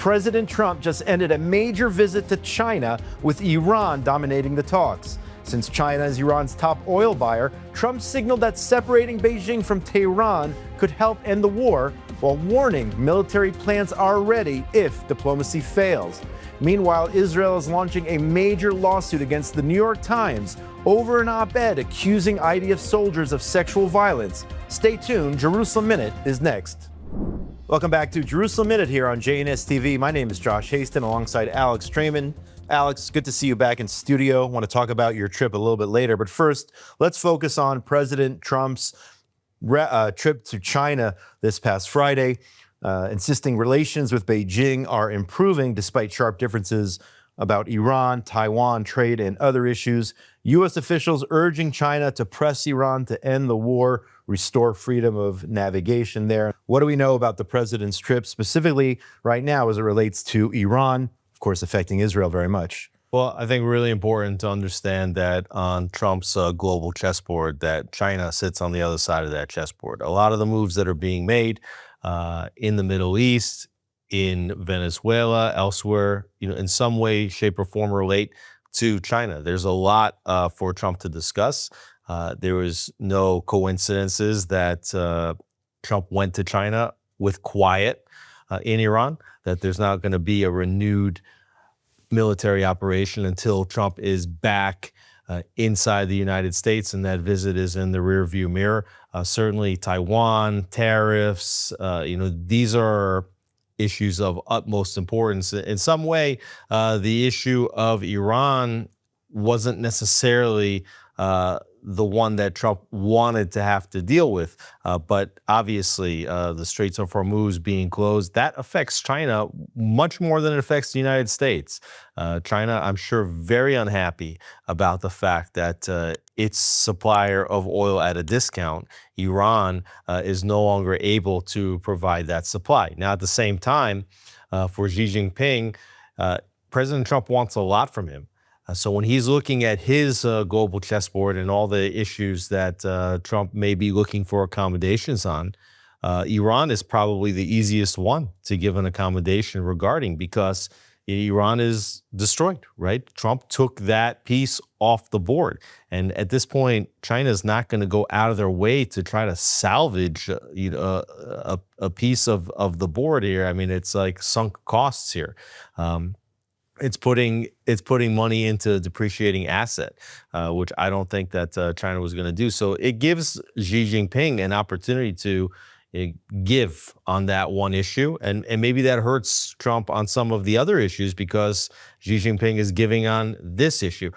President Trump just ended a major visit to China, with Iran dominating the talks. Since China is Iran's top oil buyer, Trump signaled that separating Beijing from Tehran could help end the war, while warning military plans are ready if diplomacy fails. Meanwhile, Israel is launching a major lawsuit against the New York Times over an op-ed accusing IDF soldiers of sexual violence. Stay tuned, Jerusalem Minute is next. Welcome back to Jerusalem Minute here on JNS TV. My name is Josh Haston alongside Alex Trayman. Alex, good to see you back in studio. I want to talk about your trip a little bit later, but first, let's focus on President Trump's trip to China this past Friday, insisting relations with Beijing are improving despite sharp differences about Iran, Taiwan, trade, and other issues. U.S. officials urging China to press Iran to end the war, restore freedom of navigation there. What do we know about the president's trip, specifically right now as it relates to Iran, of course, affecting Israel very much? Well, I think really important to understand that on Trump's global chessboard, that China sits on the other side of that chessboard. A lot of the moves that are being made in the Middle East, in Venezuela, elsewhere, in some way, shape, or form relate to China. There's a lot for Trump to discuss. There was no coincidences that Trump went to China with quiet in Iran, that there's not going to be a renewed military operation until Trump is back inside the United States, and that visit is in the rearview mirror. Certainly Taiwan, tariffs, these are issues of utmost importance. In some way, the issue of Iran wasn't necessarily the one that Trump wanted to have to deal with. But obviously, the Straits of Hormuz being closed, that affects China much more than it affects the United States. China, I'm sure, very unhappy about the fact that its supplier of oil at a discount, Iran, is no longer able to provide that supply. Now, at the same time, for Xi Jinping, President Trump wants a lot from him. So when he's looking at his global chessboard and all the issues that Trump may be looking for accommodations on, Iran is probably the easiest one to give an accommodation regarding, because Iran is destroyed, right? Trump took that piece off the board. And at this point, China is not going to go out of their way to try to salvage a piece of the board here. I mean, it's like sunk costs here. It's putting money into a depreciating asset, which I don't think that China was going to do. So it gives Xi Jinping an opportunity to give on that one issue, and maybe that hurts Trump on some of the other issues because Xi Jinping is giving on this issue.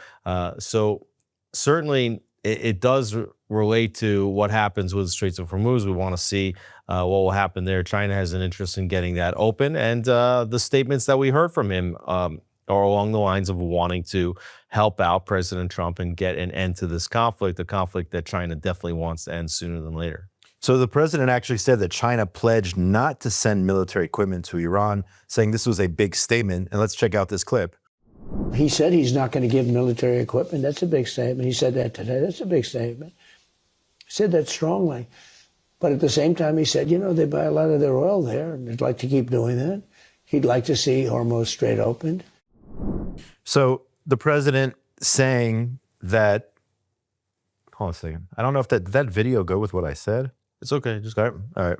So certainly it does relate to what happens with the Straits of Hormuz. We want to see what will happen there. China has an interest in getting that open, and the statements that we heard from him are along the lines of wanting to help out President Trump and get an end to this conflict, a conflict that China definitely wants to end sooner than later. So the president actually said that China pledged not to send military equipment to Iran, saying this was a big statement. And let's check out this clip. He said he's not going to give military equipment. That's a big statement. He said that today. That's a big statement. He said that strongly. But at the same time, he said, they buy a lot of their oil there, and they'd like to keep doing that. He'd like to see Hormuz Strait opened. So the president saying that, hold on a second. I don't know if did that video go with what I said? It's okay. Just all right.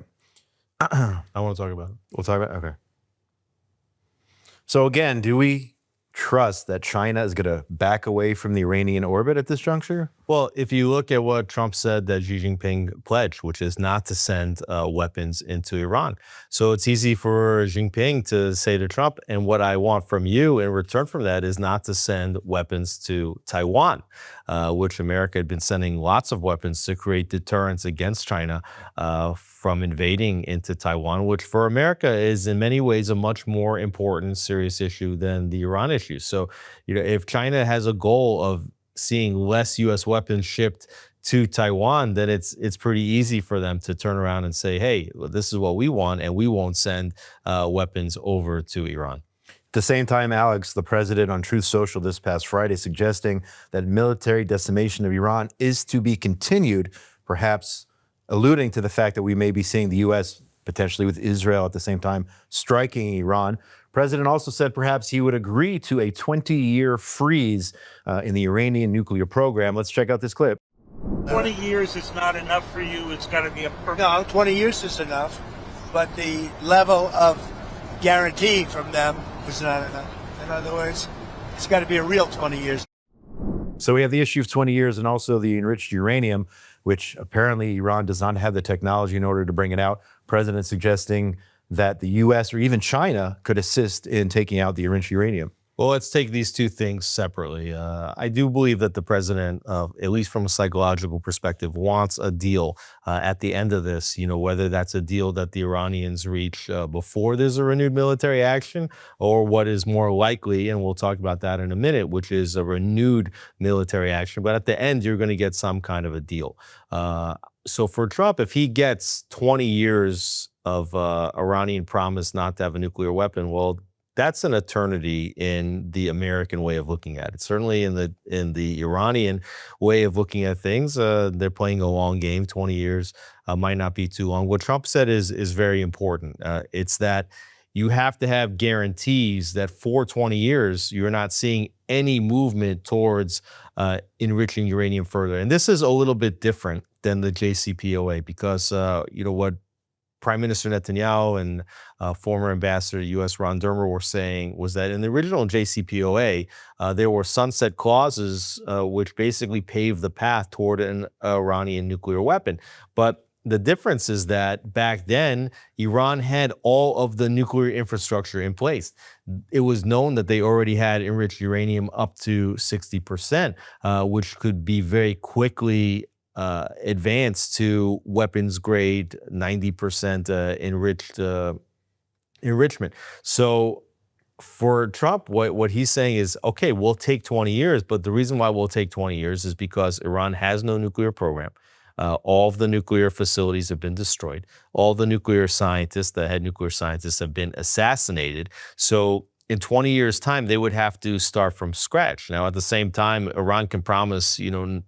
I want to talk about it. We'll talk about it? Okay. So again, do we trust that China is going to back away from the Iranian orbit at this juncture? Well, if you look at what Trump said that Xi Jinping pledged, which is not to send weapons into Iran. So it's easy for Xi Jinping to say to Trump, and what I want from you in return from that is not to send weapons to Taiwan, which America had been sending lots of weapons to create deterrence against China from invading into Taiwan, which for America is in many ways a much more important, serious issue than the Iran issue. So, if China has a goal of seeing less U.S. weapons shipped to Taiwan, then it's pretty easy for them to turn around and say, hey, this is what we want, and we won't send weapons over to Iran. At the same time, Alex, the president on Truth Social this past Friday suggesting that military decimation of Iran is to be continued, perhaps alluding to the fact that we may be seeing the U.S. potentially with Israel at the same time striking Iran. President also said perhaps he would agree to a 20-year freeze in the Iranian nuclear program. Let's check out this clip. 20 years is not enough for you. It's got to be a perfect. No, 20 years is enough, but the level of guarantee from them is not enough. In other words, it's got to be a real 20 years. So we have the issue of 20 years and also the enriched uranium, which apparently Iran does not have the technology in order to bring it out. President suggesting that the U.S. or even China could assist in taking out the enriched uranium. Well, let's take these two things separately. I do believe that the president, at least from a psychological perspective, wants a deal at the end of this, whether that's a deal that the Iranians reach before there's a renewed military action, or what is more likely, and we'll talk about that in a minute, which is a renewed military action. But at the end, you're going to get some kind of a deal. So for Trump, if he gets 20 years of Iranian promise not to have a nuclear weapon, well, that's an eternity in the American way of looking at it. Certainly in the Iranian way of looking at things, they're playing a long game. 20 years might not be too long. What Trump said is very important. It's that you have to have guarantees that for 20 years, you're not seeing any movement towards enriching uranium further. And this is a little bit different than the JCPOA because, what Prime Minister Netanyahu and former Ambassador to U.S. Ron Dermer were saying was that in the original JCPOA, there were sunset clauses which basically paved the path toward an Iranian nuclear weapon. But the difference is that back then, Iran had all of the nuclear infrastructure in place. It was known that they already had enriched uranium up to 60%, which could be very quickly advanced to weapons grade 90% enrichment. So for Trump, what he's saying is, okay, we'll take 20 years, but the reason why we'll take 20 years is because Iran has no nuclear program. All of the nuclear facilities have been destroyed. All the nuclear scientists, the head nuclear scientists, have been assassinated. So in 20 years' time, they would have to start from scratch. Now, at the same time, Iran can promise,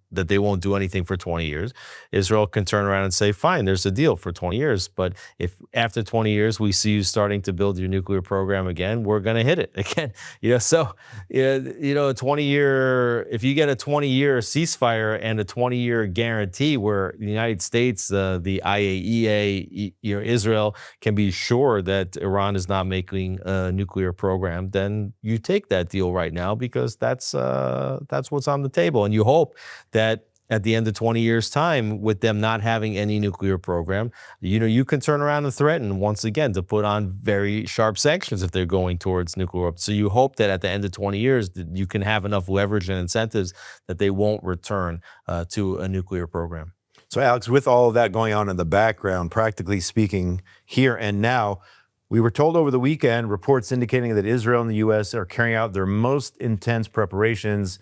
that they won't do anything for 20 years. Israel can turn around and say, fine, there's a deal for 20 years. But if after 20 years we see you starting to build your nuclear program again, we're going to hit it again. So, a 20-year, if you get a 20-year ceasefire and a 20-year guarantee where the United States, the IAEA, Israel can be sure that Iran is not making a nuclear program, then you take that deal right now because that's what's on the table. And you hope that at the end of 20 years' time, with them not having any nuclear program, you can turn around and threaten once again to put on very sharp sanctions if they're going towards nuclear weapons. So you hope that at the end of 20 years, that you can have enough leverage and incentives that they won't return to a nuclear program. So, Alex, with all of that going on in the background, practically speaking, here and now, we were told over the weekend, reports indicating that Israel and the U.S. are carrying out their most intense preparations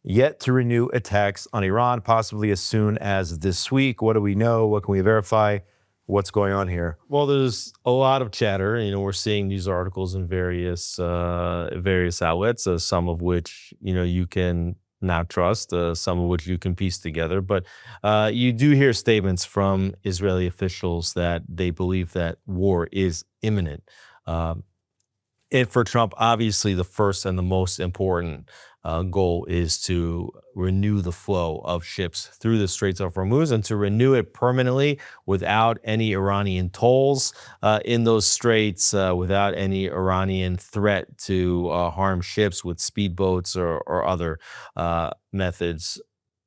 yet to renew attacks on Iran, possibly as soon as this week. What do we know? What can we verify? What's going on here? Well, there's a lot of chatter. We're seeing news articles in various outlets, some of which, you can not trust, some of which you can piece together. But you do hear statements from Israeli officials that they believe that war is imminent. And for Trump, obviously, the first and the most important goal is to renew the flow of ships through the Straits of Hormuz and to renew it permanently without any Iranian tolls in those straits, without any Iranian threat to harm ships with speedboats or other methods.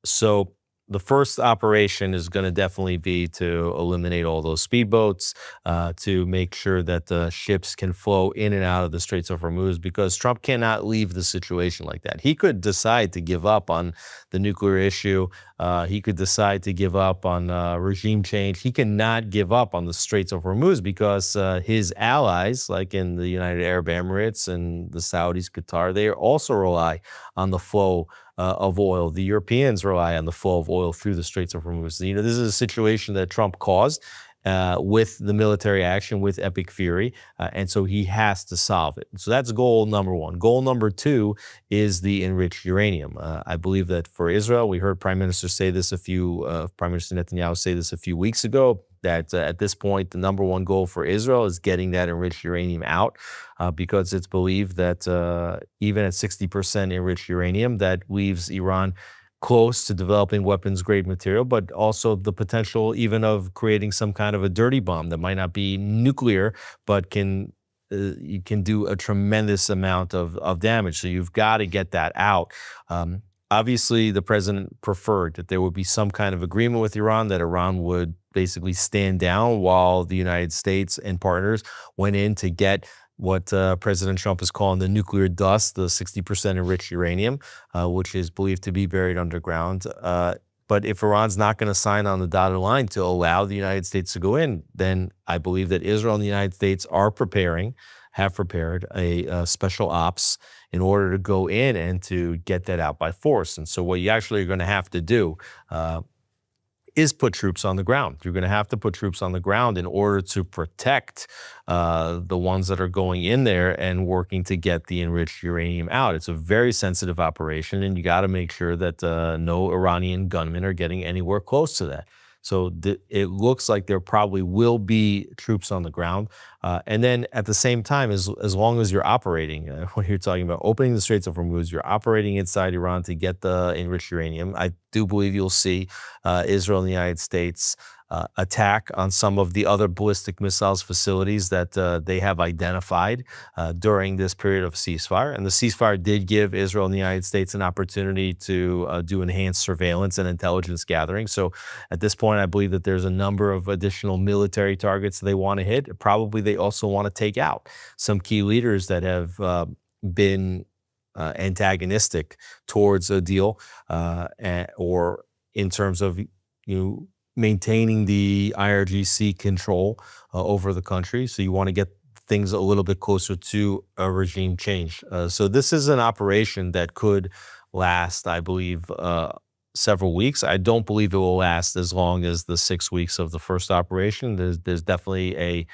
So the first operation is going to definitely be to eliminate all those speedboats, to make sure that the ships can flow in and out of the Straits of Hormuz, because Trump cannot leave the situation like that. He could decide to give up on the nuclear issue. He could decide to give up on regime change. He cannot give up on the Straits of Hormuz because his allies, like in the United Arab Emirates and the Saudis, Qatar, they also rely on the flow of oil. The Europeans rely on the flow of oil through the Straits of Hormuz. This is a situation that Trump caused with the military action, with Epic Fury, and so he has to solve it. So that's goal number one. Goal number two is the enriched uranium. I believe that for Israel, we heard Prime Minister Netanyahu say this a few weeks ago. that at this point, the number one goal for Israel is getting that enriched uranium out, because it's believed that even at 60% enriched uranium, that leaves Iran close to developing weapons-grade material, but also the potential even of creating some kind of a dirty bomb that might not be nuclear, but you can do a tremendous amount of damage. So you've got to get that out. Obviously, the president preferred that there would be some kind of agreement with Iran, that Iran would basically stand down while the United States and partners went in to get what President Trump is calling the nuclear dust, the 60% enriched uranium, which is believed to be buried underground. But if Iran's not going to sign on the dotted line to allow the United States to go in, then I believe that Israel and the United States have prepared a special ops in order to go in and to get that out by force. And so what you actually are going to have to do is put troops on the ground. You're going to have to put troops on the ground in order to protect the ones that are going in there and working to get the enriched uranium out. It's a very sensitive operation, and you got to make sure that no Iranian gunmen are getting anywhere close to that. So it looks like there probably will be troops on the ground. And then at the same time, as long as you're operating, when you're talking about opening the Straits of Hormuz, you're operating inside Iran to get the enriched uranium. I do believe you'll see Israel and the United States attack on some of the other ballistic missiles facilities that they have identified during this period of ceasefire. And the ceasefire did give Israel and the United States an opportunity to do enhanced surveillance and intelligence gathering. So at this point, I believe that there's a number of additional military targets they want to hit. Probably they also want to take out some key leaders that have been antagonistic towards a deal, or in terms of maintaining the IRGC control over the country. So you want to get things a little bit closer to a regime change. So this is an operation that could last, I believe, several weeks. I don't believe it will last as long as the 6 weeks of the first operation. There's definitely a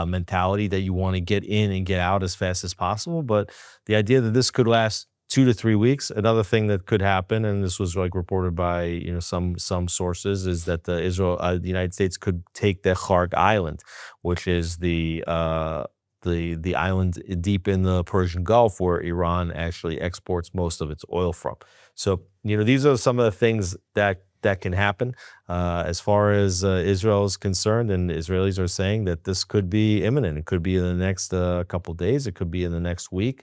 mentality that you want to get in and get out as fast as possible. But the idea that this could last 2 to 3 weeks. Another thing that could happen, and this was reported by some sources, is that the United States could take the Kharg Island, which is the island deep in the Persian Gulf where Iran actually exports most of its oil from. So these are some of the things that can happen. As far as Israel is concerned, and Israelis are saying that this could be imminent. It could be in the next couple of days. It could be in the next week.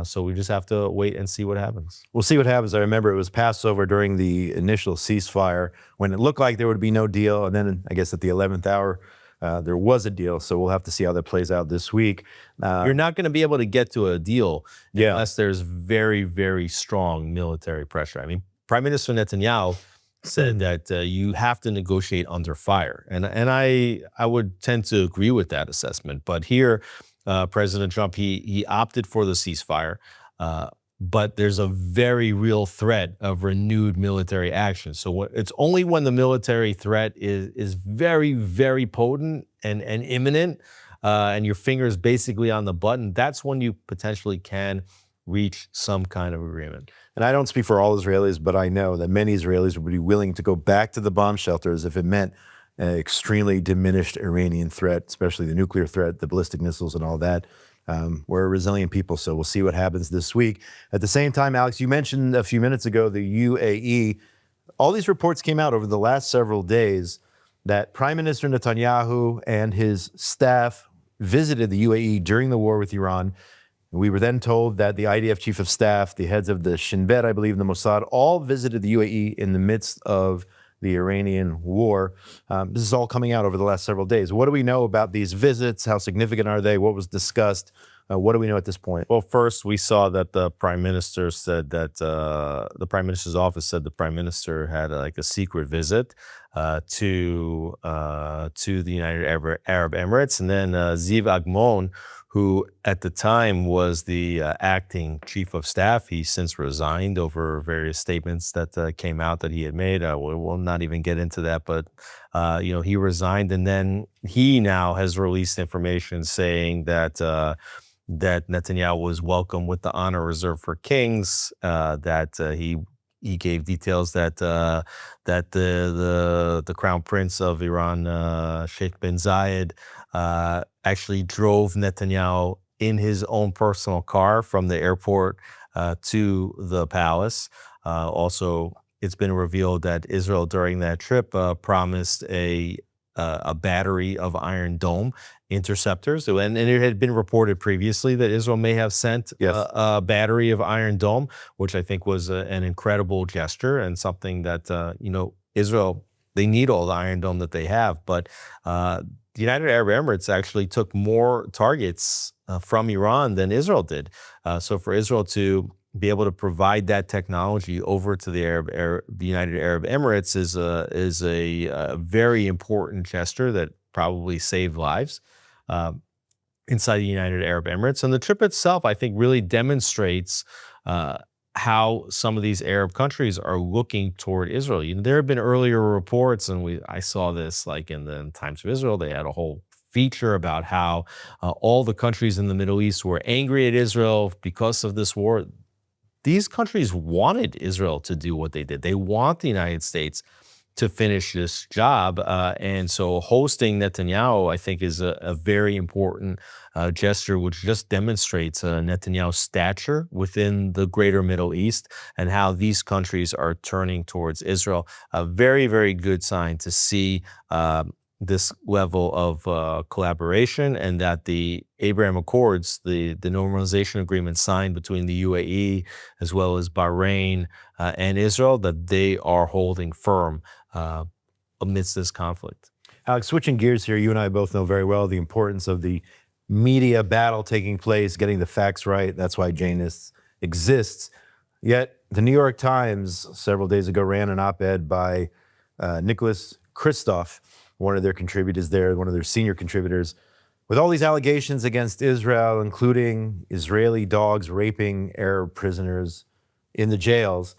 So we just have to wait and see what happens. We'll see what happens. I remember it was Passover during the initial ceasefire when it looked like there would be no deal. And then I guess at the 11th hour, there was a deal. So we'll have to see how that plays out this week. You're not going to be able to get to a deal unless there's very, very strong military pressure. I mean, Prime Minister Netanyahu said that you have to negotiate under fire. And I would tend to agree with that assessment. But here, President Trump, he opted for the ceasefire, but there's a very real threat of renewed military action. So it's only when the military threat is very, very potent and imminent, and your finger's basically on the button, that's when you potentially can reach some kind of agreement. And I don't speak for all Israelis, but I know that many Israelis would be willing to go back to the bomb shelters if it meant an extremely diminished Iranian threat, especially the nuclear threat, the ballistic missiles and all that. We're a resilient people, so we'll see what happens this week. At the same time, Alex, you mentioned a few minutes ago the UAE. All these reports came out over the last several days that Prime Minister Netanyahu and his staff visited the UAE during the war with Iran. We were then told that the IDF chief of staff, the heads of the Shin Bet, I believe, the Mossad, all visited the UAE in the midst of the Iranian war. This is all coming out over the last several days. What do we know about these visits? How significant are they? What was discussed? What do we know at this point? Well, first, we saw that the Prime Minister said that the Prime Minister's office said the Prime Minister had a secret visit to the United Arab Emirates. And then Ziv Agmon, who at the time was the acting chief of staff, he since resigned over various statements that came out that he had made. We'll not even get into that, but he resigned, and then he now has released information saying that that Netanyahu was welcomed with the honor reserved for kings, that he he gave details that that the crown prince of Iran, Sheikh bin Zayed, actually drove Netanyahu in his own personal car from the airport to the palace. Also, it's been revealed that Israel during that trip promised a battery of Iron Dome interceptors, and it had been reported previously that Israel may have sent a battery of Iron Dome, which I think was an incredible gesture and something that Israel, they need all the Iron Dome that they have, but the United Arab Emirates actually took more targets from Iran than Israel did. So for Israel to be able to provide that technology over to the United Arab Emirates is a very important gesture that probably saved lives inside the United Arab Emirates. And the trip itself, I think, really demonstrates how some of these Arab countries are looking toward Israel. There have been earlier reports, and I saw this like in the Times of Israel. They had a whole feature about how all the countries in the Middle East were angry at Israel because of this war. These countries wanted Israel to do what they did. They want the United States to finish this job. And so hosting Netanyahu, I think, is a very important gesture, which just demonstrates Netanyahu's stature within the greater Middle East and how these countries are turning towards Israel. A very, very good sign to see this level of collaboration, and that the Abraham Accords, the normalization agreement signed between the UAE as well as Bahrain and Israel, that they are holding firm amidst this conflict. Alex, switching gears here, you and I both know very well the importance of the media battle taking place, getting the facts right. That's why Janus exists. Yet the New York Times several days ago ran an op-ed by Nicholas Kristof, one of their contributors there, one of their senior contributors, with all these allegations against Israel, including Israeli dogs raping Arab prisoners in the jails.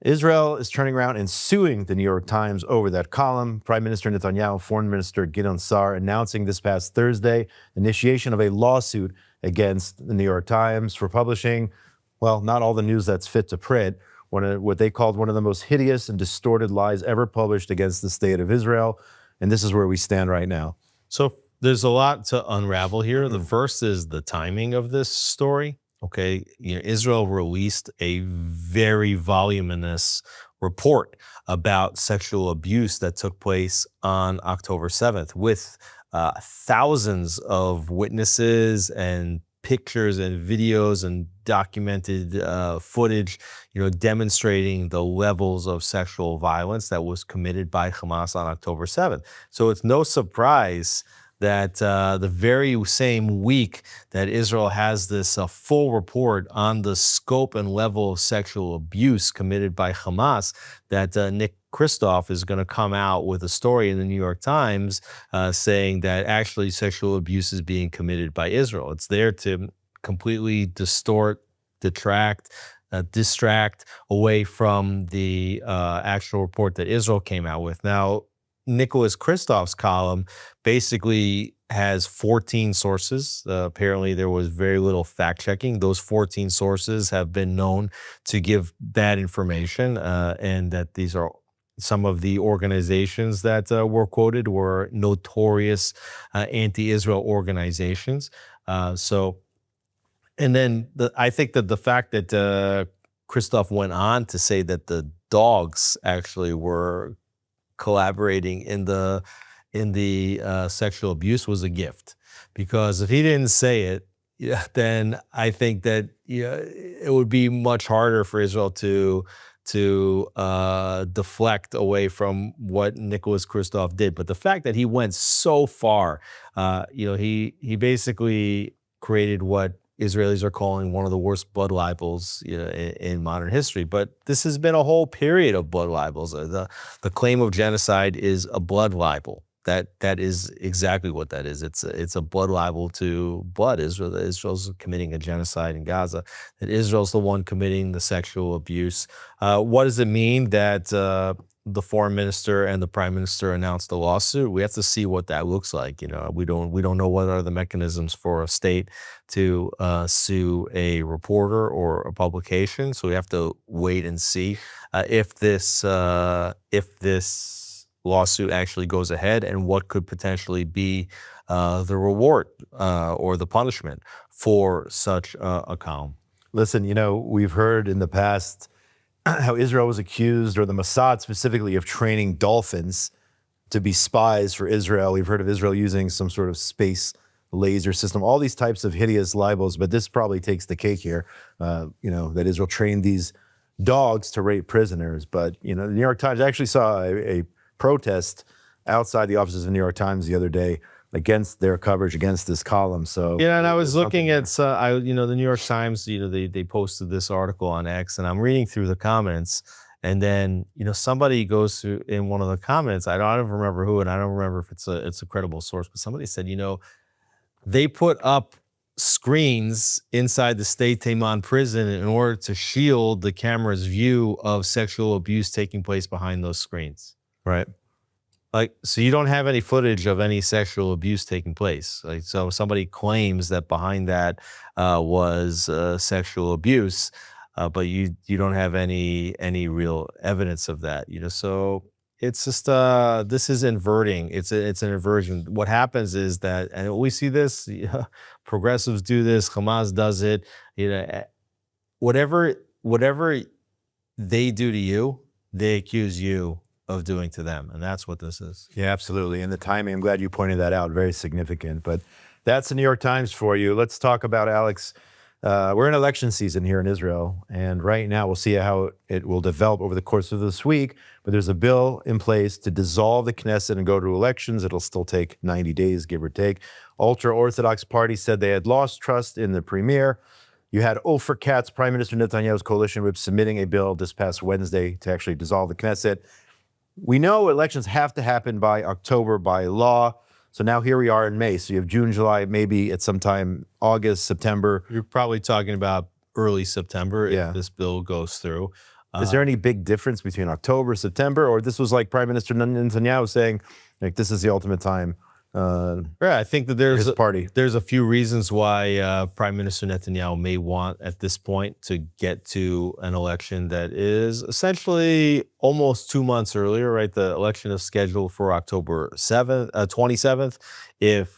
Israel is turning around and suing the New York Times over that column. Prime Minister Netanyahu, Foreign Minister Gideon Sa'ar announcing this past Thursday initiation of a lawsuit against the New York Times for publishing, well, not all the news that's fit to print, what they called one of the most hideous and distorted lies ever published against the state of Israel. And this is where we stand right now. So there's a lot to unravel here. The first is the timing of this story. Okay, Israel released a very voluminous report about sexual abuse that took place on October 7th with thousands of witnesses and pictures and videos and documented footage, demonstrating the levels of sexual violence that was committed by Hamas on October 7th. So it's no surprise that the very same week that Israel has this full report on the scope and level of sexual abuse committed by Hamas, that Nick Kristof is going to come out with a story in the New York Times saying that actually sexual abuse is being committed by Israel. It's there to completely distort, distract away from the actual report that Israel came out with. Now, Nicholas Kristof's column basically has 14 sources. Apparently, there was very little fact-checking. Those 14 sources have been known to give bad information, and that these are some of the organizations that were quoted were notorious anti-Israel organizations. And then I think that the fact that Kristof went on to say that the dogs actually were collaborating in the sexual abuse was a gift, because if he didn't say it, then I think that it would be much harder for Israel to deflect away from what Nicholas Kristof did. But the fact that he went so far, he basically created what Israelis are calling one of the worst blood libels in modern history. But this has been a whole period of blood libels. The claim of genocide is a blood libel. That is exactly what that is. It's a blood libel to blood. Israel's committing a genocide in Gaza. That Israel's the one committing the sexual abuse. What does it mean that the foreign minister and the prime minister announced a lawsuit? We have to see what that looks like. We don't know what are the mechanisms for a state to sue a reporter or a publication. So we have to wait and see. if this lawsuit actually goes ahead, and what could potentially be the reward or the punishment for such a calm. Listen, we've heard in the past how Israel was accused, or the Mossad specifically, of training dolphins to be spies for Israel. We've heard of Israel using some sort of space laser system, all these types of hideous libels, but this probably takes the cake here, that Israel trained these dogs to rape prisoners. But, the New York Times, I actually saw a protest outside the offices of the New York Times the other day against their coverage, against this column. So and I was looking at, the New York Times, they posted this article on X, and I'm reading through the comments, and then, somebody goes through in one of the comments, I don't remember who, and I don't remember if it's a credible source, but somebody said, they put up screens inside the State Taman prison in order to shield the camera's view of sexual abuse taking place behind those screens. right. So you don't have any footage of any sexual abuse taking place. So somebody claims that behind that was sexual abuse, but you don't have any real evidence of that. So it's just this is inverting. It's an inversion. What happens is that, and we see this, progressives do this, Hamas does it. Whatever they do to you, they accuse you of doing to them, and that's what this is. Yeah, absolutely. And the timing, I'm glad you pointed that out, very significant. But that's the New York Times for you. Let's talk about, Alex, we're in election season here in Israel, and right now we'll see how it will develop over the course of this week. But there's a bill in place to dissolve the Knesset and go to elections. It'll still take 90 days, give or take. Ultra-Orthodox party said they had lost trust in the premier. You had Ofer Katz, Prime Minister Netanyahu's coalition whip, submitting a bill this past Wednesday to actually dissolve the Knesset. We know elections have to happen by October by law. So now here we are in May. So you have June, July, maybe at some time August, September. You're probably talking about early September if Yeah. this bill goes through. Is there any big difference between October, September, or this was like Prime Minister Netanyahu saying, this is the ultimate time? Yeah, I think that there's His party. There's a few reasons why Prime Minister Netanyahu may want at this point to get to an election that is essentially almost 2 months earlier, right? The election is scheduled for October 27th. If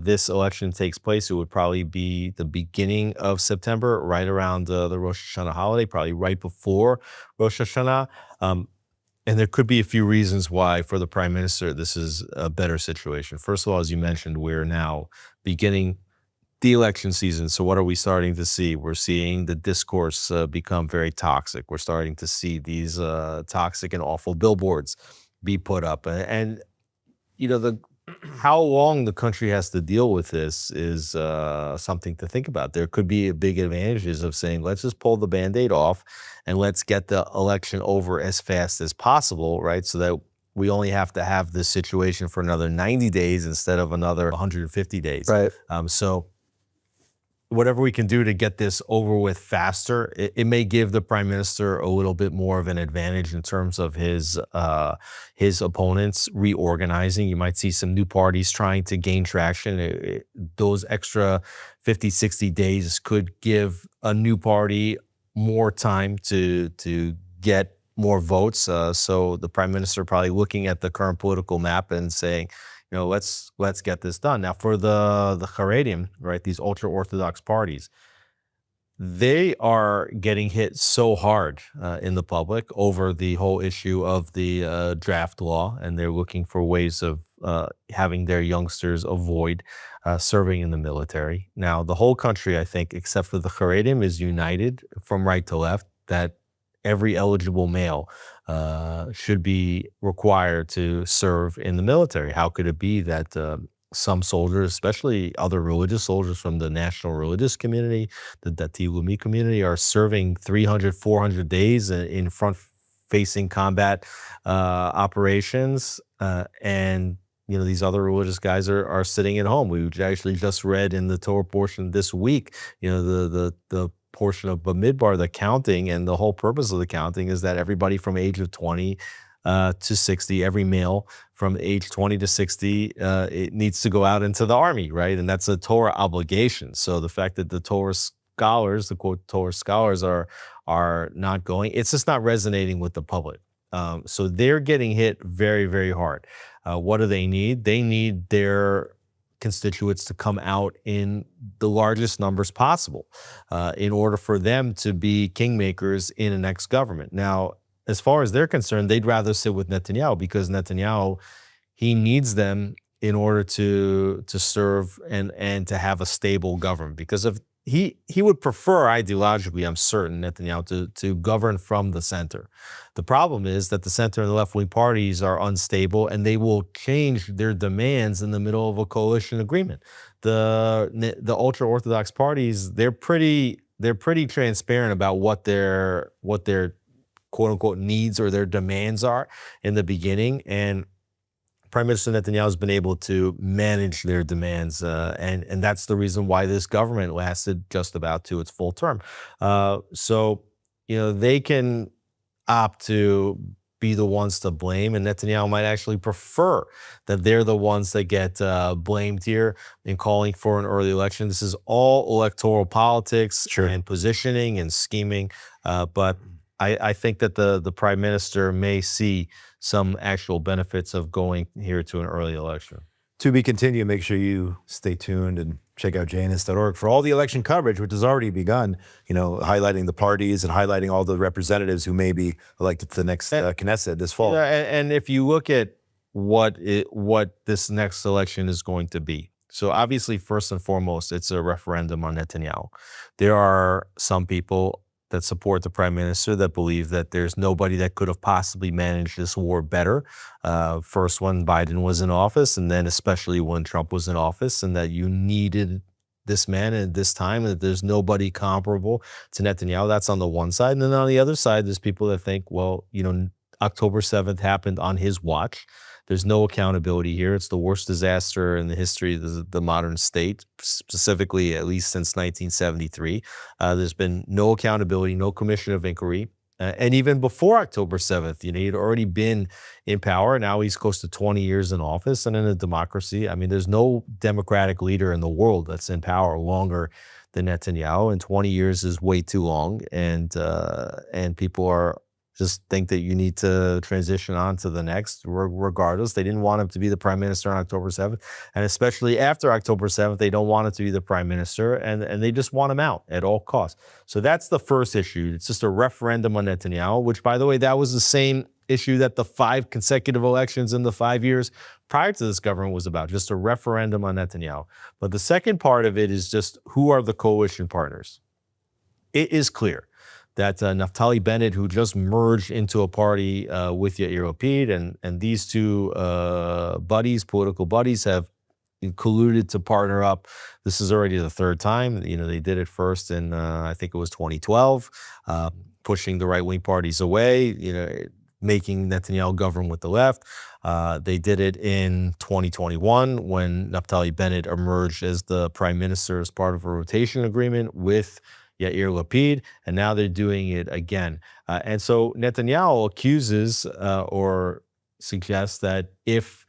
this election takes place, it would probably be the beginning of September, right around the Rosh Hashanah holiday, probably right before Rosh Hashanah. And there could be a few reasons why, for the prime minister, this is a better situation. First of all, as you mentioned, we're now beginning the election season. So what are we starting to see? We're seeing the discourse become very toxic. We're starting to see these toxic and awful billboards be put up. And how long the country has to deal with this is something to think about. There could be big advantages of saying, let's just pull the Band-Aid off and let's get the election over as fast as possible, right? So that we only have to have this situation for another 90 days instead of another 150 days. Right. So whatever we can do to get this over with faster, it may give the prime minister a little bit more of an advantage in terms of his opponents reorganizing. You might see some new parties trying to gain traction. Those extra 50, 60 days could give a new party more time to get more votes. So the prime minister probably looking at the current political map and saying, let's get this done. Now, for the Haredim, right, these ultra-Orthodox parties, they are getting hit so hard in the public over the whole issue of the draft law, and they're looking for ways of having their youngsters avoid serving in the military. Now, the whole country, I think, except for the Haredim, is united from right to left that every eligible male should be required to serve in the military. How could it be that some soldiers, especially other religious soldiers from the national religious community, the Dati Leumi community, are serving 300, 400 days in front-facing combat operations, and these other religious guys are sitting at home. We actually just read in the Torah portion this week, the portion of Bamidbar, the counting, and the whole purpose of the counting is that everybody from age of 20 to 60, every male from age 20 to 60, it needs to go out into the army, right? And that's a Torah obligation. So the fact that the Torah scholars, the quote Torah scholars, are not going. It's just not resonating with the public. So they're getting hit very, very hard. What do they need? They need their constituents to come out in the largest numbers possible in order for them to be kingmakers in the next government. Now, as far as they're concerned, they'd rather sit with Netanyahu because Netanyahu, he needs them in order to serve and to have a stable government. Because if he would prefer ideologically, I'm certain, Netanyahu to govern from the center. The problem is that the center and the left-wing parties are unstable, and they will change their demands in the middle of a coalition agreement. The ultra-Orthodox parties, they're pretty transparent about what their quote-unquote needs or their demands are in the beginning, and Prime Minister Netanyahu has been able to manage their demands, and that's the reason why this government lasted just about to its full term. So, they can opt to be the ones to blame, and Netanyahu might actually prefer that they're the ones that get blamed here in calling for an early election. This is all electoral politics and positioning and scheming, but I think that the Prime Minister may see some actual benefits of going here to an early election. To be continued, make sure you stay tuned and check out jns.org for all the election coverage, which has already begun, highlighting the parties and highlighting all the representatives who may be elected to the next Knesset this fall. And if you look at what this next election is going to be, so obviously, first and foremost, it's a referendum on Netanyahu. There are some people that support the Prime Minister that believe that there's nobody that could have possibly managed this war better. First when Biden was in office, and then especially when Trump was in office, and that you needed this man at this time, and that there's nobody comparable to Netanyahu. That's on the one side. And then on the other side, there's people that think, well, October 7th happened on his watch. There's no accountability here. It's the worst disaster in the history of the modern state, specifically at least since 1973. There's been no accountability, no commission of inquiry. And even before October 7th, he'd already been in power. Now he's close to 20 years in office. And in a democracy, I mean, there's no democratic leader in the world that's in power longer than Netanyahu. And 20 years is way too long. And people just think that you need to transition on to the next, regardless. They didn't want him to be the prime minister on October 7th. And especially after October 7th, they don't want him to be the prime minister, and they just want him out at all costs. So that's the first issue. It's just a referendum on Netanyahu, which, by the way, that was the same issue that the 5 consecutive elections in the 5 years prior to this government was about, just a referendum on Netanyahu. But the second part of it is just who are the coalition partners? It is clear that Naftali Bennett, who just merged into a party with Yair Lapid, and these two political buddies, have colluded to partner up. This is already the third time. They did it first in, I think it was 2012, pushing the right-wing parties away, making Netanyahu govern with the left. They did it in 2021 when Naftali Bennett emerged as the prime minister as part of a rotation agreement with Yair Lapid, and now they're doing it again. And so Netanyahu accuses or suggests that if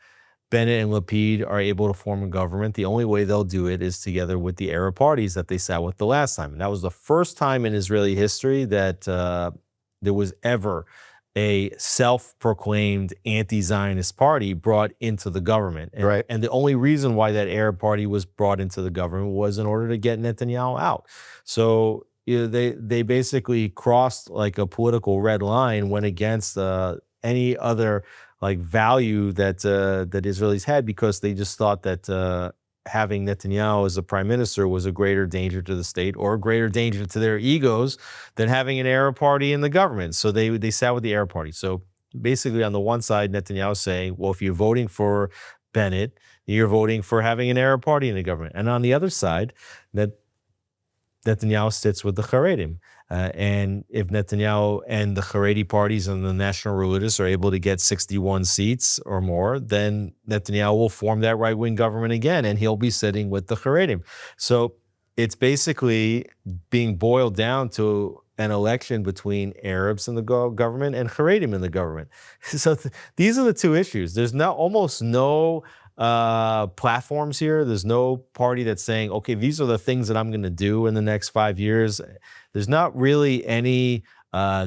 Bennett and Lapid are able to form a government, the only way they'll do it is together with the Arab parties that they sat with the last time. And that was the first time in Israeli history that there was ever a self-proclaimed anti-Zionist party brought into the government. And the only reason why that Arab party was brought into the government was in order to get Netanyahu out. So they basically crossed like a political red line, went against any other value that Israelis had, because they just thought that having Netanyahu as a prime minister was a greater danger to the state or a greater danger to their egos than having an Arab party in the government. So they sat with the Arab party. So basically on the one side, Netanyahu saying, well, if you're voting for Bennett, you're voting for having an Arab party in the government. And on the other side, Netanyahu sits with the Haredim. And if Netanyahu and the Haredi parties and the national religious are able to get 61 seats or more, then Netanyahu will form that right-wing government again, and he'll be sitting with the Haredim. So it's basically being boiled down to an election between Arabs in the government and Haredim in the government. So these are the two issues. There's almost no platforms here. There's no party that's saying, okay, these are the things that I'm going to do in the next 5 years. There's not really any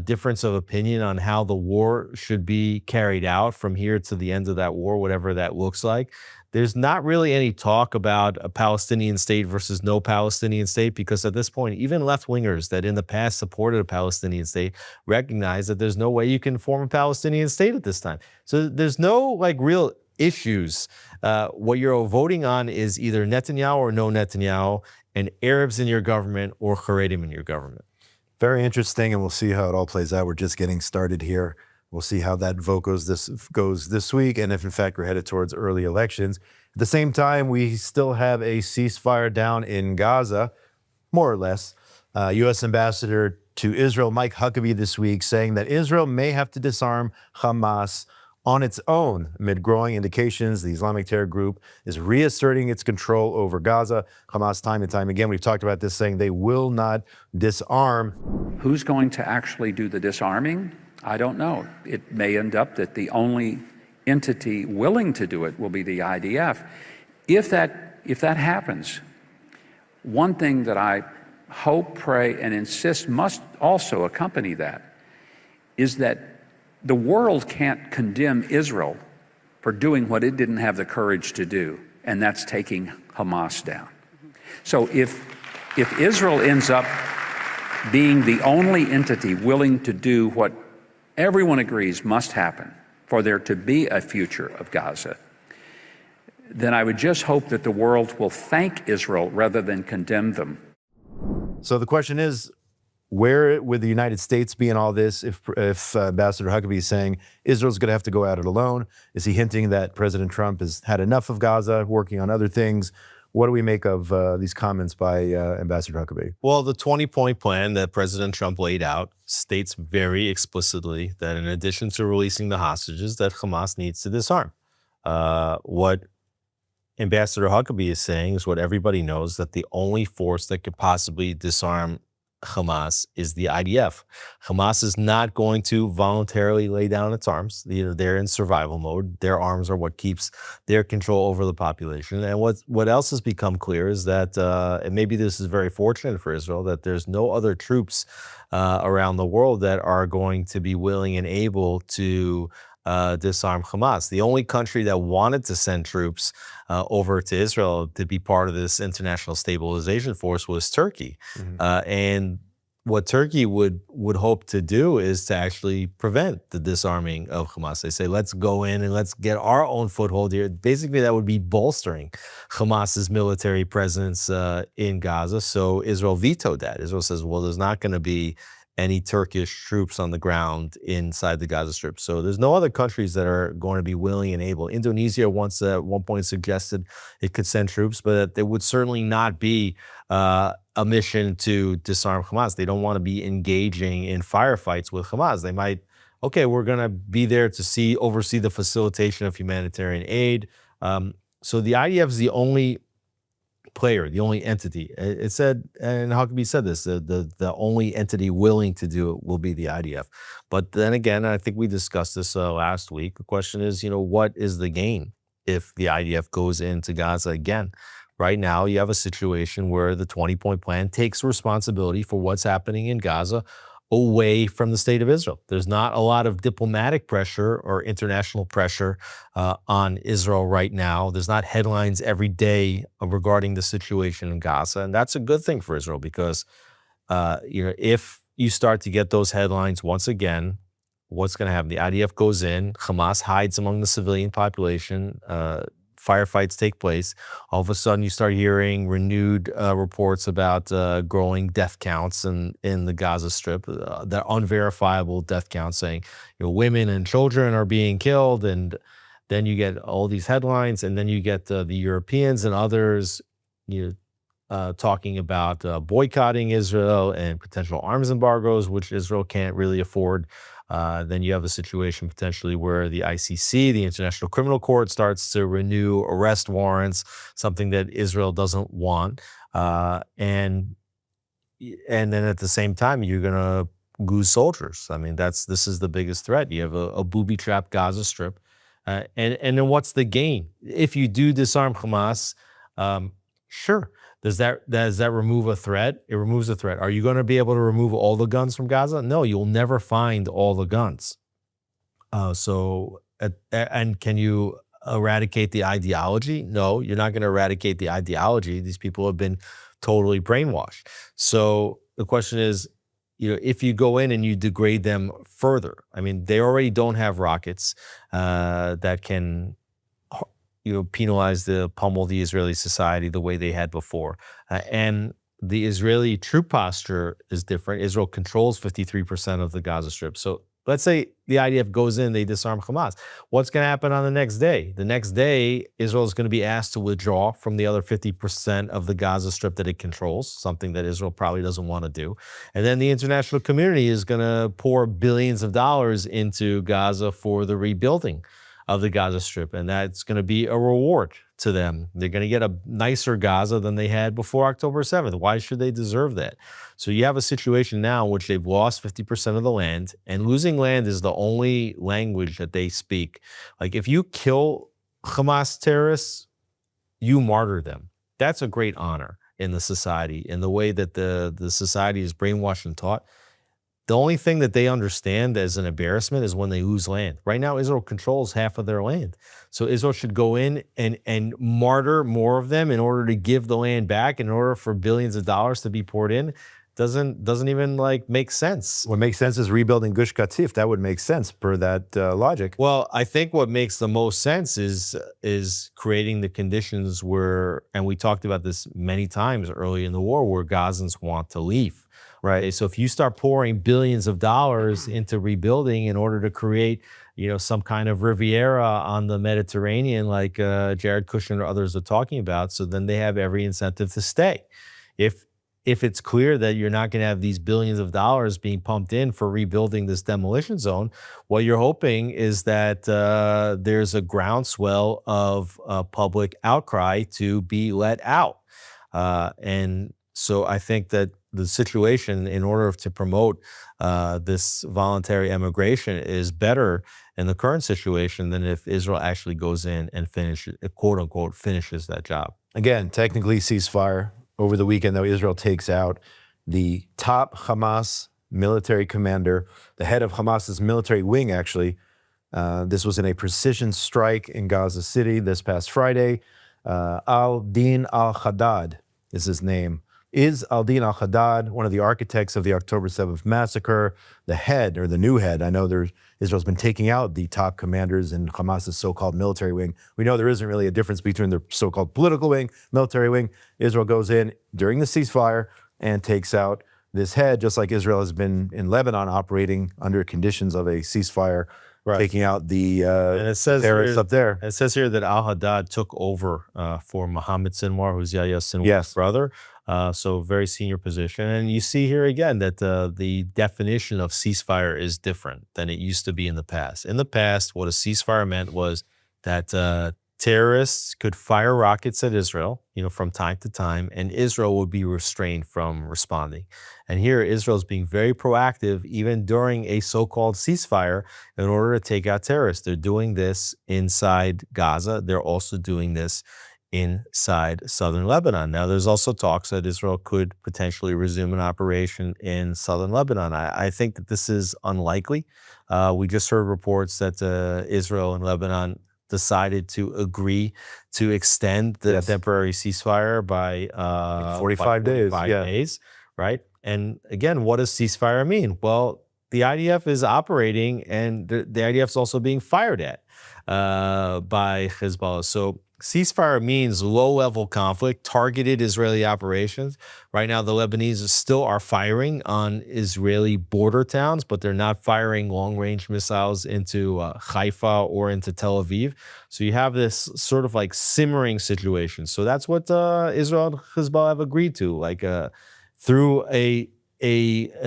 difference of opinion on how the war should be carried out from here to the end of that war, whatever that looks like. There's not really any talk about a Palestinian state versus no Palestinian state, because at this point, even left-wingers that in the past supported a Palestinian state recognize that there's no way you can form a Palestinian state at this time. So there's no like real issues. What you're voting on is either Netanyahu or no Netanyahu, and Arabs in your government or Haredim in your government. Very interesting, and we'll see how it all plays out. We're just getting started here. We'll see how that vote goes this week, and if in fact we're headed towards early elections. At the same time, we still have a ceasefire down in Gaza, more or less. U.S. Ambassador to Israel, Mike Huckabee, this week saying that Israel may have to disarm Hamas on its own amid growing indications the Islamic terror group is reasserting its control over Gaza. Hamas, time and time again, we've talked about this, saying they will not disarm. Who's going to actually do the disarming? I don't know. It may end up that the only entity willing to do it will be the IDF. If that happens, one thing that I hope, pray, and insist must also accompany that is that the world can't condemn Israel for doing what it didn't have the courage to do, and that's taking Hamas down. So if Israel ends up being the only entity willing to do what everyone agrees must happen for there to be a future of Gaza, then I would just hope that the world will thank Israel rather than condemn them. So the question is, where would the United States be in all this if Ambassador Huckabee is saying Israel's going to have to go at it alone? Is he hinting that President Trump has had enough of Gaza, working on other things? What do we make of these comments by Ambassador Huckabee? Well, the 20-point plan that President Trump laid out states very explicitly that in addition to releasing the hostages, that Hamas needs to disarm. What Ambassador Huckabee is saying is what everybody knows, that the only force that could possibly disarm Hamas is the IDF. Hamas is not going to voluntarily lay down its arms. They're in survival mode. Their arms are what keeps their control over the population. And what else has become clear is that, and maybe this is very fortunate for Israel, that there's no other troops around the world that are going to be willing and able to disarm Hamas. The only country that wanted to send troops over to Israel to be part of this international stabilization force was Turkey. And what Turkey would hope to do is to actually prevent the disarming of Hamas. They say, let's go in and let's get our own foothold here. Basically, that would be bolstering Hamas's military presence in Gaza. So Israel vetoed that. Israel says, well, there's not going to be any Turkish troops on the ground inside the Gaza Strip. So there's no other countries that are going to be willing and able. Indonesia once at one point suggested it could send troops, but there would certainly not be a mission to disarm Hamas. They don't want to be engaging in firefights with Hamas. They might, okay, we're going to be there to oversee the facilitation of humanitarian aid. So the IDF is the only player, the only entity. It said, and Huckabee said this, the only entity willing to do it will be the IDF. But then again, I think we discussed this last week. The question is, what is the gain if the IDF goes into Gaza again? Right now, you have a situation where the 20-point plan takes responsibility for what's happening in Gaza away from the state of Israel. There's not a lot of diplomatic pressure or international pressure on Israel right now. There's not headlines every day regarding the situation in Gaza. And that's a good thing for Israel because, if you start to get those headlines once again, what's going to happen? The IDF goes in, Hamas hides among the civilian population, firefights take place. All of a sudden, you start hearing renewed reports about growing death counts in the Gaza Strip, the unverifiable death counts saying women and children are being killed. And then you get all these headlines, and then you get the Europeans and others talking about boycotting Israel and potential arms embargoes, which Israel can't really afford. Then you have a situation potentially where the ICC, the International Criminal Court, starts to renew arrest warrants, something that Israel doesn't want. And then at the same time, you're going to lose soldiers. I mean, this is the biggest threat. You have a booby-trapped Gaza Strip. And then what's the gain? If you do disarm Hamas, sure. Does that remove a threat? It removes a threat. Are you going to be able to remove all the guns from Gaza? No, you'll never find all the guns. And can you eradicate the ideology? No, you're not going to eradicate the ideology. These people have been totally brainwashed. So the question is, if you go in and you degrade them further, I mean, they already don't have rockets that can, penalize pummel the Israeli society the way they had before. And the Israeli troop posture is different. Israel controls 53% of the Gaza Strip. So let's say the IDF goes in, they disarm Hamas. What's going to happen on the next day? The next day, Israel is going to be asked to withdraw from the other 50% of the Gaza Strip that it controls, something that Israel probably doesn't want to do. And then the international community is going to pour billions of dollars into Gaza for the rebuilding of the Gaza Strip. And that's going to be a reward to them. They're going to get a nicer Gaza than they had before October 7th. Why should they deserve that? So you have a situation now in which they've lost 50% of the land, and losing land is the only language that they speak. Like, if you kill Hamas terrorists, you martyr them. That's a great honor in the society, in the way that the society is brainwashed and taught. The only thing that they understand as an embarrassment is when they lose land. Right now, Israel controls half of their land. So Israel should go in and martyr more of them in order to give the land back, in order for billions of dollars to be poured in. Doesn't even make sense. What makes sense is rebuilding Gush Katif. That would make sense per that logic. Well, I think what makes the most sense is creating the conditions where, and we talked about this many times early in the war, where Gazans want to leave. Right. So if you start pouring billions of dollars into rebuilding in order to create, some kind of Riviera on the Mediterranean, like Jared Kushner or others are talking about, so then they have every incentive to stay. If it's clear that you're not going to have these billions of dollars being pumped in for rebuilding this demolition zone, what you're hoping is that there's a groundswell of public outcry to be let out. And so I think that the situation, in order to promote this voluntary emigration, is better in the current situation than if Israel actually goes in and quote unquote, finishes that job. Again, technically ceasefire. Over the weekend, though, Israel takes out the top Hamas military commander, the head of Hamas's military wing, actually. This was in a precision strike in Gaza City this past Friday. Al-Din al-Haddad is his name. Is Al-Din al-Haddad one of the architects of the October 7th massacre, the head, or the new head? I know Israel's been taking out the top commanders in Hamas's so-called military wing. We know there isn't really a difference between the so-called political wing, military wing. Israel goes in during the ceasefire and takes out this head, just like Israel has been in Lebanon operating under conditions of a ceasefire, right, taking out the and it says terrorists up there. It says here that al-Haddad took over for Mohammed Sinwar, who's Yahya Sinwar's brother. So very senior position. And you see here again that the definition of ceasefire is different than it used to be in the past. In the past, what a ceasefire meant was that terrorists could fire rockets at Israel, from time to time, and Israel would be restrained from responding. And here, Israel is being very proactive, even during a so-called ceasefire, in order to take out terrorists. They're doing this inside Gaza. They're also doing this inside southern Lebanon. Now, there's also talks that Israel could potentially resume an operation in southern Lebanon. I think that this is unlikely. We just heard reports that Israel and Lebanon decided to agree to extend the temporary ceasefire by 45 days, right? And again, what does ceasefire mean? Well, the IDF is operating, and the IDF is also being fired at by Hezbollah. So ceasefire means low-level conflict, targeted Israeli operations. Right now, the Lebanese still are firing on Israeli border towns, but they're not firing long-range missiles into Haifa or into Tel Aviv. So you have this sort of simmering situation. So that's what Israel and Hezbollah have agreed to, through an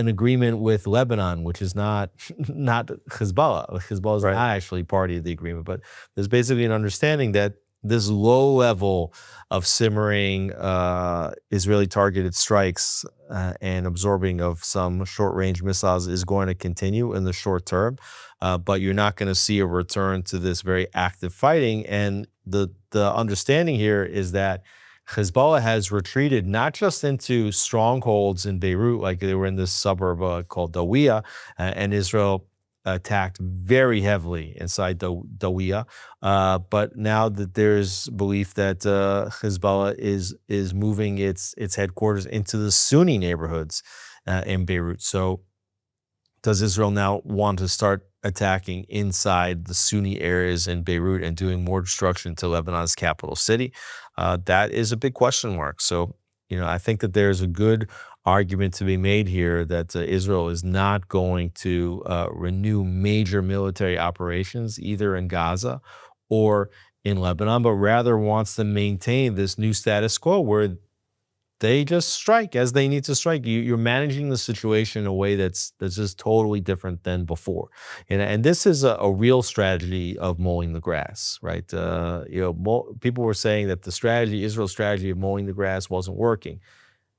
agreement with Lebanon, which is not Hezbollah. Hezbollah is not actually party of the agreement, but there's basically an understanding that this low level of simmering Israeli targeted strikes and absorbing of some short-range missiles is going to continue in the short term, but you're not going to see a return to this very active fighting. And the understanding here is that Hezbollah has retreated not just into strongholds in Beirut, like they were in this suburb called Dawiya, and Israel attacked very heavily inside Dawiya. But now that there's belief that Hezbollah is moving its headquarters into the Sunni neighborhoods in Beirut. So does Israel now want to start attacking inside the Sunni areas in Beirut and doing more destruction to Lebanon's capital city? That is a big question mark. So, I think that there's a good argument to be made here that Israel is not going to renew major military operations either in Gaza or in Lebanon, but rather wants to maintain this new status quo where they just strike as they need to strike. You're managing the situation in a way that's just totally different than before. And this is a real strategy of mowing the grass, right? People were saying that Israel's strategy of mowing the grass wasn't working.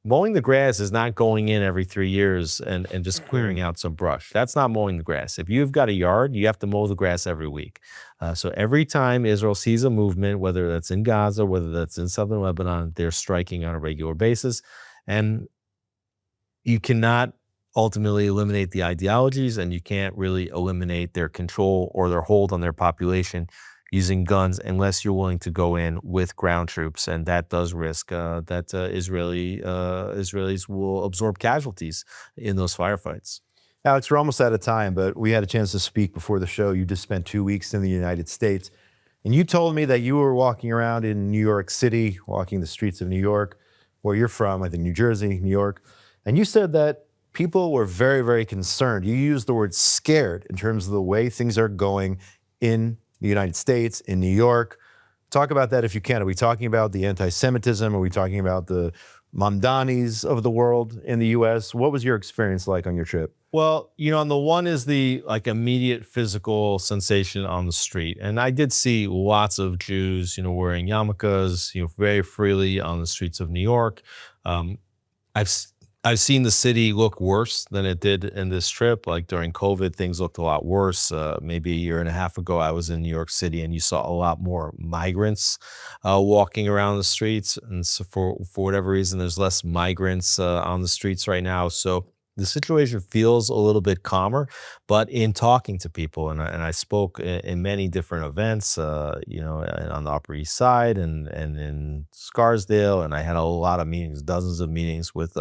Mowing the grass is not going in every 3 years and just clearing out some brush. That's not mowing the grass. If you've got a yard, you have to mow the grass every week. So every time Israel sees a movement, whether that's in Gaza, whether that's in southern Lebanon, they're striking on a regular basis. And you cannot ultimately eliminate the ideologies, and you can't really eliminate their control or their hold on their population using guns unless you're willing to go in with ground troops, and that does risk that Israelis will absorb casualties in those firefights. Alex, we're almost out of time, but we had a chance to speak before the show. You just spent 2 weeks in the United States, and you told me that you were walking around in New York City, walking the streets of New York, where you're from, I think New Jersey, New York, and you said that people were very, very concerned. You used the word scared in terms of the way things are going in the United States, in New York. Talk about that if you can. Are we talking about the anti-Semitism? Are we talking about the Mamdanis of the world in the U.S.? What was your experience like on your trip? Well, on the one is the immediate physical sensation on the street. And I did see lots of Jews, wearing yarmulkes, very freely on the streets of New York. I've seen the city look worse than it did in this trip. Like during COVID, things looked a lot worse. Maybe a year and a half ago, I was in New York City and you saw a lot more migrants walking around the streets. And so for whatever reason, there's less migrants on the streets right now. So the situation feels a little bit calmer, but in talking to people, and I spoke in many different events, on the Upper East Side and in Scarsdale, and I had a lot of meetings, dozens of meetings with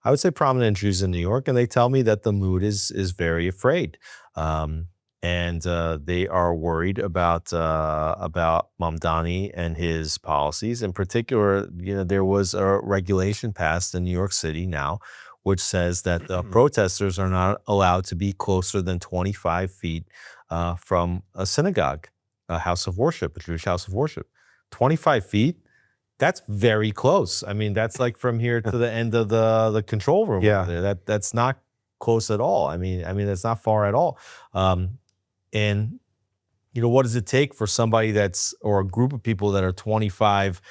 I would say prominent Jews in New York, and they tell me that the mood is very afraid, and they are worried about Mamdani and his policies. In particular, there was a regulation passed in New York City now, which says that protesters are not allowed to be closer than 25 feet from a synagogue, a house of worship, a Jewish house of worship. 25 feet. That's very close. I mean, that's like from here to the end of the control room. Yeah. Over there. That's not close at all. I mean, that's not far at all. And what does it take for somebody or a group of people that are 25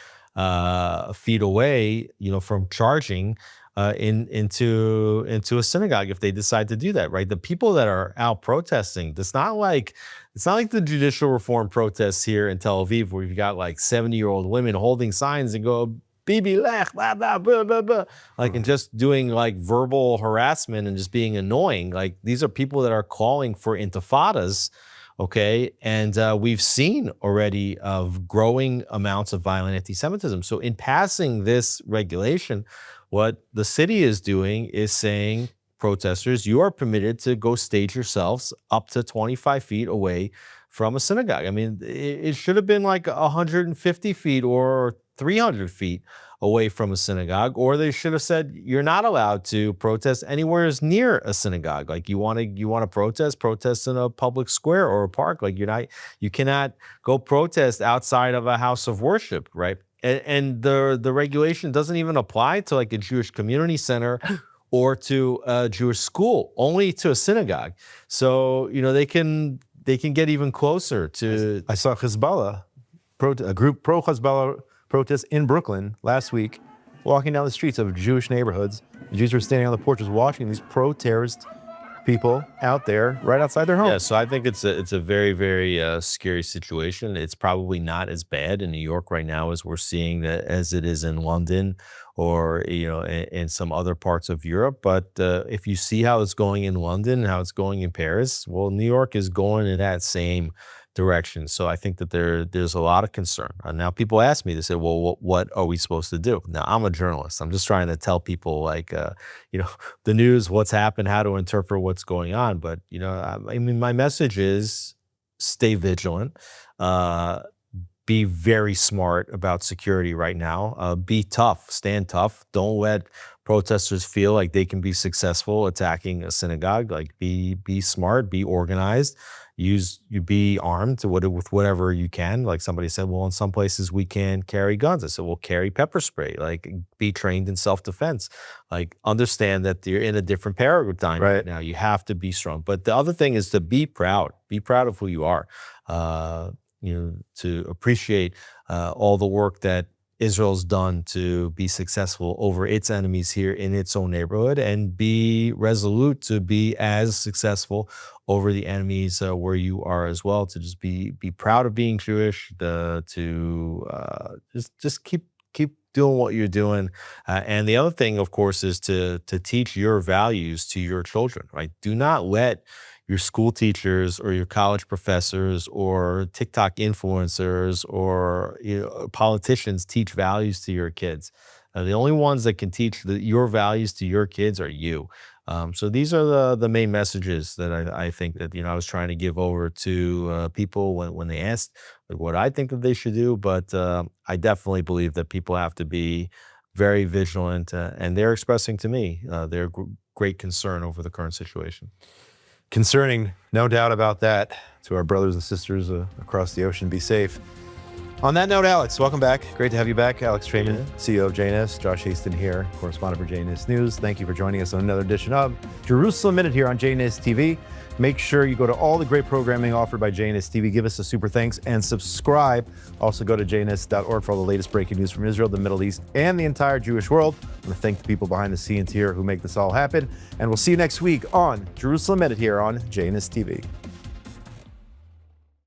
feet away, from charging into a synagogue if they decide to do that, right? The people that are out protesting, it's not like the judicial reform protests here in Tel Aviv where you've got like 70-year-old women holding signs and go, Bibi lech, blah, blah, blah, blah, blah. And just doing like verbal harassment and just being annoying. Like these are people that are calling for intifadas, okay? And we've seen already of growing amounts of violent anti-Semitism. So in passing this regulation, what the city is doing is saying, protesters, you are permitted to go stage yourselves up to 25 feet away from a synagogue. I mean, it should have been like 150 feet or 300 feet away from a synagogue, or they should have said you're not allowed to protest anywhere near a synagogue. Like you want to protest in a public square or a park. Like you cannot go protest outside of a house of worship, right? And the regulation doesn't even apply to like a Jewish community center or to a Jewish school, only to a synagogue. So, they can get even closer to. I saw Hezbollah a group pro-Hezbollah protests in Brooklyn last week, walking down the streets of Jewish neighborhoods. The Jews were standing on the porches watching these pro-terrorist people out there right outside their home. Yeah, so I think it's a very, very scary situation. It's probably not as bad in New York right now as we're seeing that as it is in London or in some other parts of Europe. But if you see how it's going in London, how it's going in Paris, well, New York is going in that same direction. So I think that there's a lot of concern. Now people ask me, they say, well, what are we supposed to do? Now I'm a journalist. I'm just trying to tell people the news, what's happened, how to interpret what's going on. But, I mean, my message is stay vigilant, be very smart about security right now, be tough, stand tough. Don't let protesters feel like they can be successful attacking a synagogue. Like be smart, be organized. You be armed with whatever you can. Like somebody said, well, in some places we can carry guns. I said, well, carry pepper spray. Like be trained in self-defense. Like understand that you're in a different paradigm right now. You have to be strong. But the other thing is to be proud. Be proud of who you are. To appreciate all the work that Israel's done to be successful over its enemies here in its own neighborhood, and be resolute to be as successful over the enemies where you are as well. To just be proud of being Jewish. Just keep doing what you're doing. And the other thing, of course, is to teach your values to your children. Right? Do not let your school teachers or your college professors or TikTok influencers or politicians teach values to your kids. The only ones that can teach your values to your kids are you. So these are the main messages that I think that I was trying to give over to people when they asked what I think that they should do. But I definitely believe that people have to be very vigilant, and they're expressing to me their great concern over the current situation. Concerning, no doubt about that. To our brothers and sisters across the ocean, be safe. On that note, Alex, welcome back. Great to have you back. Alex Trayman, CEO of JNS. Josh Haston here, correspondent for JNS News. Thank you for joining us on another edition of Jerusalem Minute here on JNS TV. Make sure you go to all the great programming offered by JNS TV. Give us a super thanks and subscribe. Also go to jns.org for all the latest breaking news from Israel, the Middle East, and the entire Jewish world. I want to thank the people behind the scenes here who make this all happen. And we'll see you next week on Jerusalem Minute here on JNS TV.